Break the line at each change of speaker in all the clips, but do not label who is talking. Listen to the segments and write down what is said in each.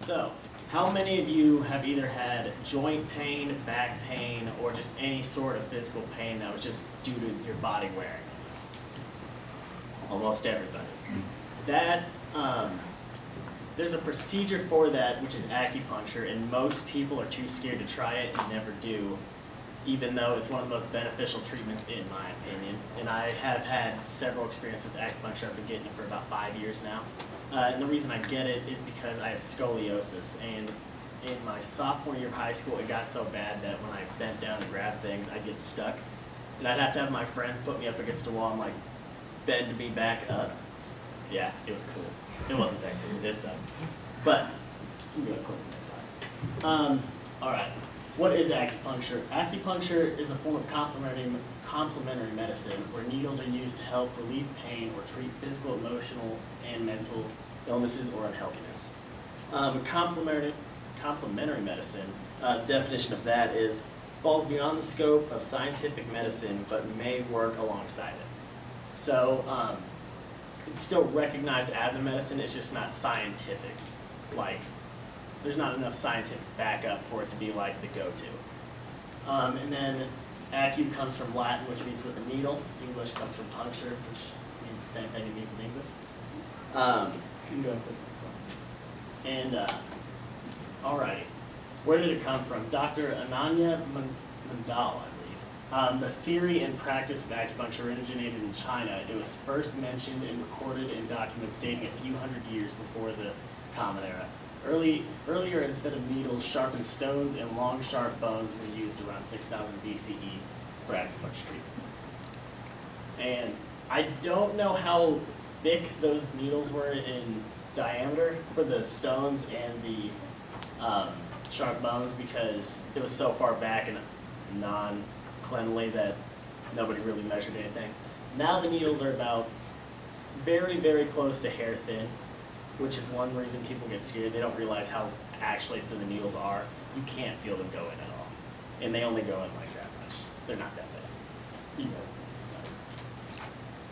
So, how many of you have either had joint pain, back pain, or just any sort of physical pain that was just due to your body wearing it? Almost everybody. That, there's a procedure for that, which is acupuncture, and most people are too scared to try it and never do, even though it's one of the most beneficial treatments in my opinion. And I have had several experiences with acupuncture. I've been getting it for about 5 years now. And the reason I get it is because I have scoliosis, and in my sophomore year of high school, it got so bad that when I bent down to grab things, I'd get stuck. And I'd have to have my friends put me up against a wall and like bend me back up. Yeah, it was cool. It wasn't that cool this side. But, I'm going to click this slide. All right. What is acupuncture? Acupuncture is a form of complementary medicine where needles are used to help relieve pain or treat physical, emotional, and mental illnesses or unhealthiness. Complementary medicine, the definition of that is, falls beyond the scope of scientific medicine but may work alongside it. So it's still recognized as a medicine, it's just not scientific. Like, there's not enough scientific backup for it to be like the go-to. And then acu comes from Latin, which means with a needle. English comes from puncture, which means the same thing it means in English. You can go and click this one. And, alrighty. Where did it come from? Dr. Ananya Mandal, I believe. The theory and practice of acupuncture originated in China. It was first mentioned and recorded in documents dating a few hundred years before the Common Era. Earlier, instead of needles, sharpened stones and long, sharp bones were used around 6000 BCE for acupuncture treatment. And I don't know how thick those needles were in diameter for the stones and the sharp bones, because it was so far back and non-cleanly that nobody really measured anything. Now the needles are about very, very close to hair thin, which is one reason people get scared. They don't realize how actually thin the needles are. You can't feel them go in at all. And they only go in like that much. They're not that big. You know.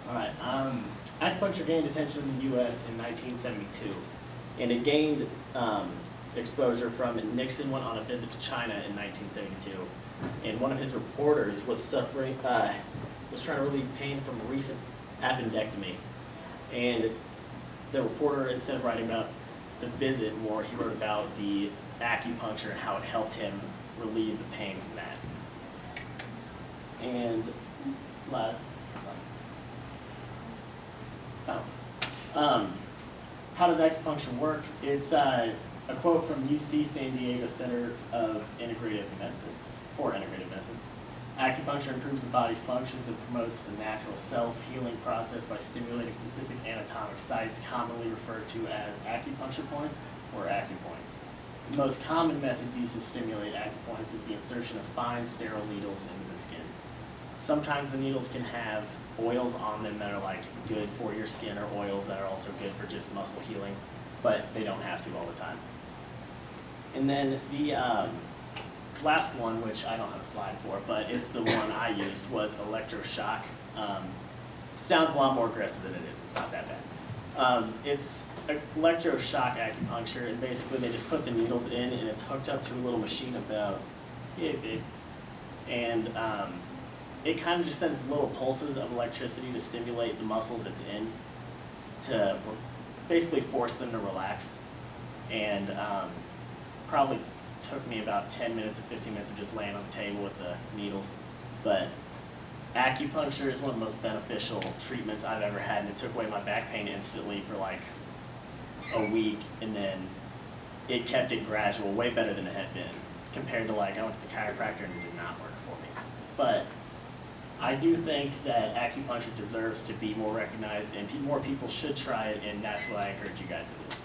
All right. Acupuncture gained attention in the U.S. in 1972. And it gained exposure from Nixon went on a visit to China in 1972. And one of his reporters was trying to relieve pain from a recent appendectomy. And the reporter, instead of writing about the visit more, he wrote about the acupuncture and how it helped him relieve the pain from that. And how does acupuncture work? It's a quote from UC San Diego Center of Integrative Medicine, for Integrative Medicine. Acupuncture improves the body's functions and promotes the natural self-healing process by stimulating specific anatomic sites commonly referred to as acupuncture points or acupoints. The most common method used to stimulate acupoints is the insertion of fine sterile needles into the skin. Sometimes the needles can have oils on them that are like good for your skin, or oils that are also good for just muscle healing, but they don't have to all the time. And then the last one, which I don't have a slide for, but it's the one I used, was electroshock. Sounds a lot more aggressive than it is. It's not that bad. It's electroshock acupuncture, and basically they just put the needles in, and it's hooked up to a little machine about big, and it kind of just sends little pulses of electricity to stimulate the muscles it's in, to basically force them to relax. And probably took me about 10 minutes or 15 minutes of just laying on the table with the needles. But acupuncture is one of the most beneficial treatments I've ever had, and it took away my back pain instantly for like a week, and then it kept it gradual, way better than it had been, compared to like I went to the chiropractor and it did not work for me. But I do think that acupuncture deserves to be more recognized, and more people should try it, and that's what I encourage you guys to do.